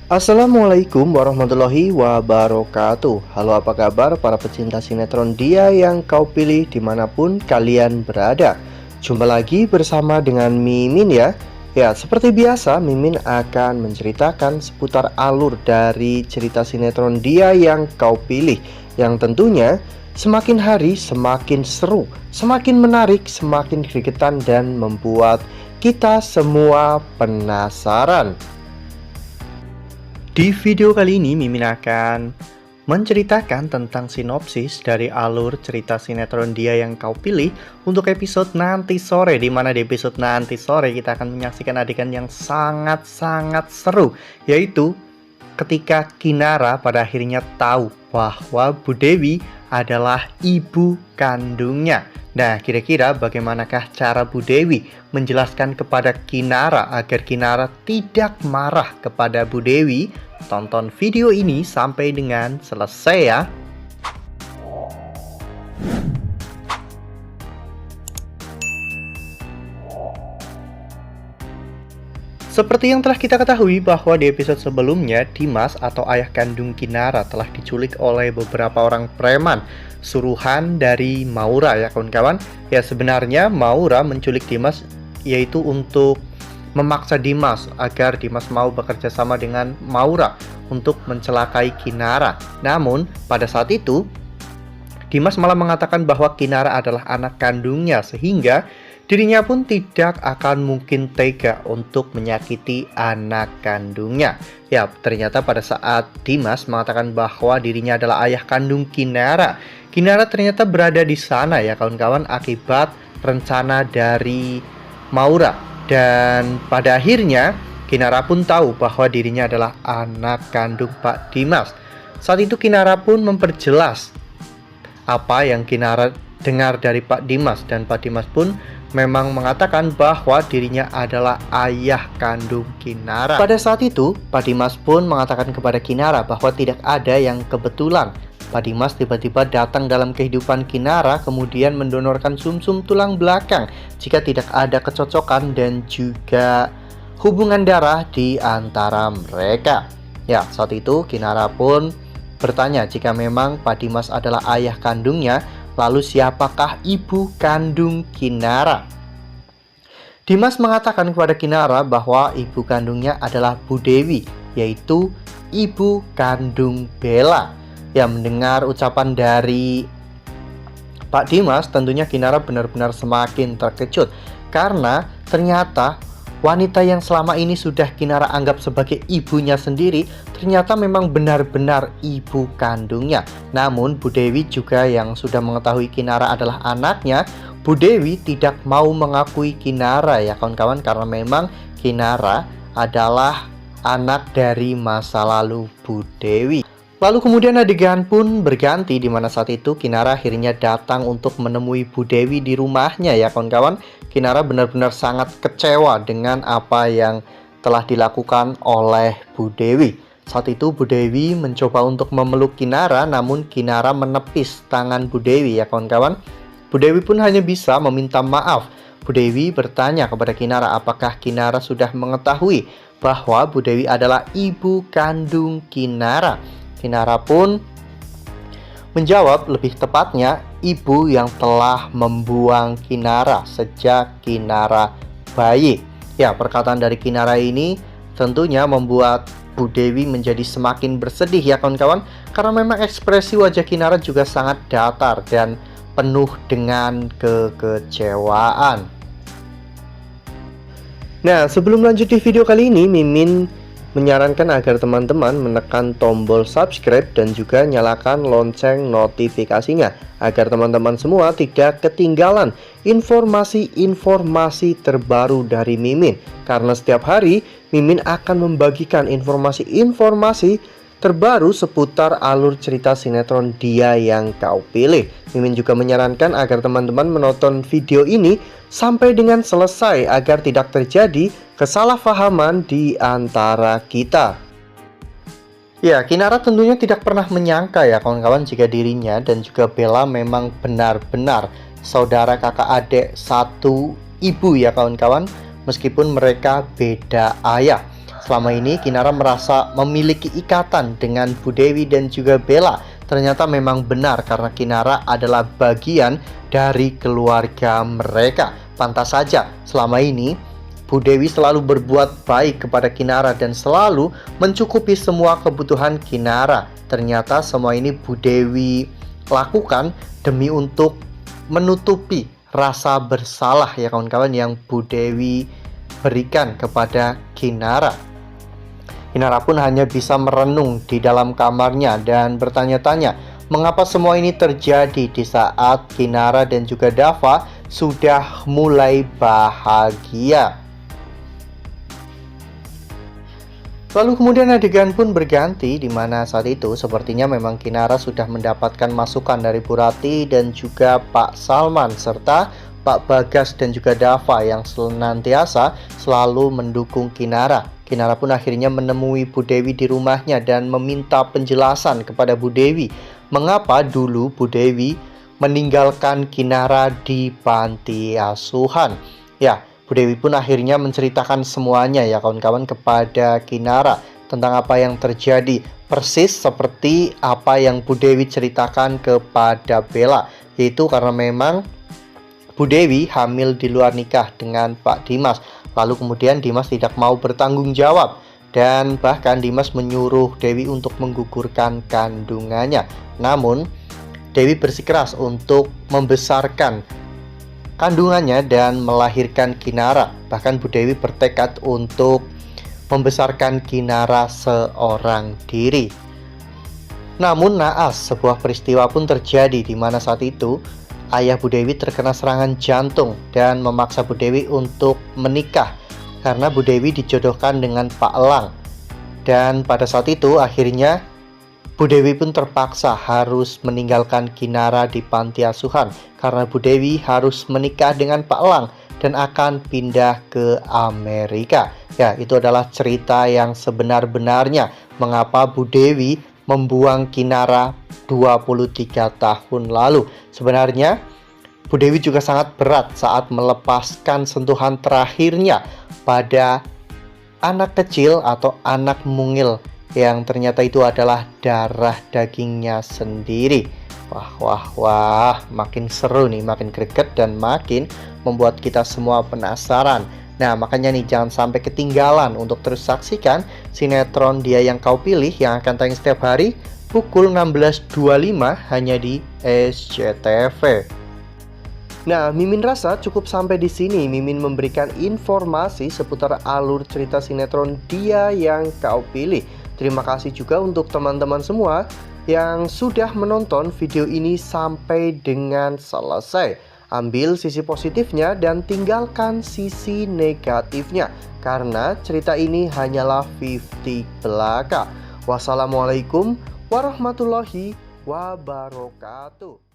Assalamualaikum warahmatullahi wabarakatuh. Halo, apa kabar para pecinta sinetron Dia Yang Kau Pilih dimanapun kalian berada. Jumpa lagi bersama dengan Mimin ya. Ya, seperti biasa Mimin akan menceritakan seputar alur dari cerita sinetron Dia Yang Kau Pilih, yang tentunya semakin hari semakin seru, semakin menarik, semakin gregetan dan membuat kita semua penasaran. Di video kali ini Mimin akan menceritakan tentang sinopsis dari alur cerita sinetron Dia Yang Kau Pilih untuk episode nanti sore, di mana di episode nanti sore kita akan menyaksikan adegan yang sangat-sangat seru, yaitu ketika Kinara pada akhirnya tahu bahwa Bu Dewi adalah ibu kandungnya. Nah, kira-kira bagaimanakah cara Bu Dewi menjelaskan kepada Kinara agar Kinara tidak marah kepada Bu Dewi? Tonton video ini sampai dengan selesai ya. Seperti yang telah kita ketahui bahwa di episode sebelumnya, Dimas atau ayah kandung Kinara telah diculik oleh beberapa orang preman suruhan dari Maura ya kawan-kawan. Ya, sebenarnya Maura menculik Dimas yaitu untuk memaksa Dimas agar Dimas mau bekerja sama dengan Maura untuk mencelakai Kinara. Namun pada saat itu Dimas malah mengatakan bahwa Kinara adalah anak kandungnya, sehingga dirinya pun tidak akan mungkin tega untuk menyakiti anak kandungnya. Ya, ternyata pada saat Dimas mengatakan bahwa dirinya adalah ayah kandung Kinara, Kinara ternyata berada di sana ya kawan-kawan akibat rencana dari Maura. Dan pada akhirnya Kinara pun tahu bahwa dirinya adalah anak kandung Pak Dimas. Saat itu Kinara pun memperjelas apa yang Kinara dengar dari Pak Dimas, dan Pak Dimas pun memang mengatakan bahwa dirinya adalah ayah kandung Kinara. Pada saat itu, Pak Dimas pun mengatakan kepada Kinara bahwa tidak ada yang kebetulan. Pak Dimas tiba-tiba datang dalam kehidupan Kinara, kemudian mendonorkan sumsum tulang belakang jika tidak ada kecocokan dan juga hubungan darah di antara mereka. Ya, saat itu Kinara pun bertanya jika memang Pak Dimas adalah ayah kandungnya, lalu siapakah ibu kandung Kinara? Dimas mengatakan kepada Kinara bahwa ibu kandungnya adalah Bu Dewi, yaitu ibu kandung Bella. Ya, mendengar ucapan dari Pak Dimas, tentunya Kinara benar-benar semakin terkejut karena ternyata wanita yang selama ini sudah Kinara anggap sebagai ibunya sendiri ternyata memang benar-benar ibu kandungnya. Namun Bu Dewi juga yang sudah mengetahui Kinara adalah anaknya, Bu Dewi tidak mau mengakui Kinara ya kawan-kawan, karena memang Kinara adalah anak dari masa lalu Bu Dewi. Lalu kemudian adegan pun berganti, di mana saat itu Kinara akhirnya datang untuk menemui Bu Dewi di rumahnya ya kawan-kawan. Kinara benar-benar sangat kecewa dengan apa yang telah dilakukan oleh Bu Dewi. Saat itu Bu Dewi mencoba untuk memeluk Kinara, namun Kinara menepis tangan Bu Dewi ya kawan-kawan. Bu Dewi pun hanya bisa meminta maaf. Bu Dewi bertanya kepada Kinara apakah Kinara sudah mengetahui bahwa Bu Dewi adalah ibu kandung Kinara. Kinara pun menjawab, lebih tepatnya ibu yang telah membuang Kinara sejak Kinara bayi. Ya, perkataan dari Kinara ini tentunya membuat Bu Dewi menjadi semakin bersedih ya kawan-kawan, karena memang ekspresi wajah Kinara juga sangat datar dan penuh dengan kekecewaan. Nah, sebelum lanjut di video kali ini, Mimin menyarankan agar teman-teman menekan tombol subscribe dan juga nyalakan lonceng notifikasinya agar teman-teman semua tidak ketinggalan informasi-informasi terbaru dari Mimin, karena setiap hari Mimin akan membagikan informasi-informasi terbaru seputar alur cerita sinetron Dia Yang Kau Pilih. Mimin juga menyarankan agar teman-teman menonton video ini sampai dengan selesai agar tidak terjadi kesalahpahaman di antara kita. Ya, Kinara tentunya tidak pernah menyangka ya kawan-kawan jika dirinya dan juga Bella memang benar-benar saudara kakak adik satu ibu ya kawan-kawan, meskipun mereka beda ayah. Selama ini Kinara merasa memiliki ikatan dengan Bu Dewi dan juga Bella. Ternyata memang benar karena Kinara adalah bagian dari keluarga mereka. Pantas saja selama ini Bu Dewi selalu berbuat baik kepada Kinara dan selalu mencukupi semua kebutuhan Kinara. Ternyata semua ini Bu Dewi lakukan demi untuk menutupi rasa bersalah ya kawan-kawan yang Bu Dewi berikan kepada Kinara. Kinara pun hanya bisa merenung di dalam kamarnya dan bertanya-tanya mengapa semua ini terjadi di saat Kinara dan juga Dava sudah mulai bahagia. Lalu kemudian adegan pun berganti di mana saat itu sepertinya memang Kinara sudah mendapatkan masukan dari Bu Rati dan juga Pak Salman serta Pak Bagas dan juga Dava yang senantiasa selalu mendukung Kinara. Kinara pun akhirnya menemui Bu Dewi di rumahnya dan meminta penjelasan kepada Bu Dewi mengapa dulu Bu Dewi meninggalkan Kinara di panti asuhan. Ya, Bu Dewi pun akhirnya menceritakan semuanya ya kawan-kawan kepada Kinara tentang apa yang terjadi, persis seperti apa yang Bu Dewi ceritakan kepada Bella, yaitu karena memang Bu Dewi hamil di luar nikah dengan Pak Dimas. Lalu kemudian Dimas tidak mau bertanggung jawab dan bahkan Dimas menyuruh Dewi untuk menggugurkan kandungannya. Namun Dewi bersikeras untuk membesarkan kandungannya dan melahirkan Kinara. Bahkan Bu Dewi bertekad untuk membesarkan Kinara seorang diri. Namun naas, sebuah peristiwa pun terjadi di mana saat itu ayah Bu Dewi terkena serangan jantung dan memaksa Bu Dewi untuk menikah karena Bu Dewi dijodohkan dengan Pak Elang. Dan pada saat itu akhirnya Bu Dewi pun terpaksa harus meninggalkan Kinara di panti asuhan karena Bu Dewi harus menikah dengan Pak Elang dan akan pindah ke Amerika. Ya, itu adalah cerita yang sebenar-benarnya mengapa Bu Dewi membuang Kinara 23 tahun lalu. Sebenarnya Bu Dewi juga sangat berat saat melepaskan sentuhan terakhirnya pada anak kecil atau anak mungil yang ternyata itu adalah darah dagingnya sendiri. Wah, makin seru nih, makin greget dan makin membuat kita semua penasaran. Nah, makanya nih jangan sampai ketinggalan untuk terus saksikan sinetron Dia Yang Kau Pilih yang akan tayang setiap hari pukul 16.25 hanya di SCTV. Nah, Mimin rasa cukup sampai di sini. Mimin memberikan informasi seputar alur cerita sinetron Dia Yang Kau Pilih. Terima kasih juga untuk teman-teman semua yang sudah menonton video ini sampai dengan selesai. Ambil sisi positifnya dan tinggalkan sisi negatifnya, karena cerita ini hanyalah 50 belaka. Wassalamualaikum warahmatullahi wabarakatuh.